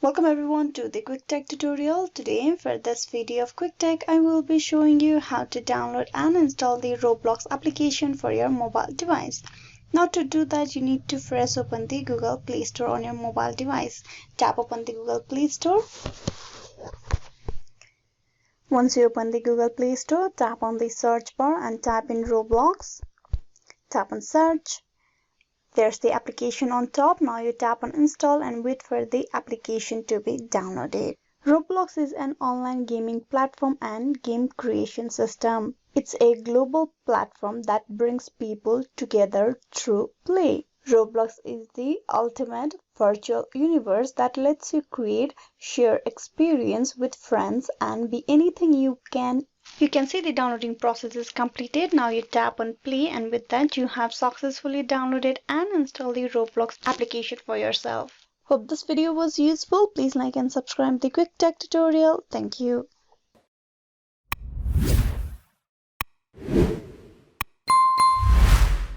Welcome everyone to the Quick Tech tutorial. Today for this video of Quick Tech, I will be showing you how to download and install the Roblox application for your mobile device. Now to do that, you need to first open the Google Play Store on your mobile device. Tap open the Google Play Store. Once you open the Google Play Store, tap on the search bar and type in Roblox. Tap on search. There's the application on top. Now you tap on install and wait for the application to be downloaded. Roblox is an online gaming platform and game creation system. It's a global platform that brings people together through play. Roblox is the ultimate virtual universe that lets you create, share experience with friends and be anything you can. You can see the downloading process is completed. Now you tap on play and with that you have successfully downloaded and installed the Roblox application for yourself. Hope this video was useful. Please like and subscribe to the Quick Tech tutorial. Thank you.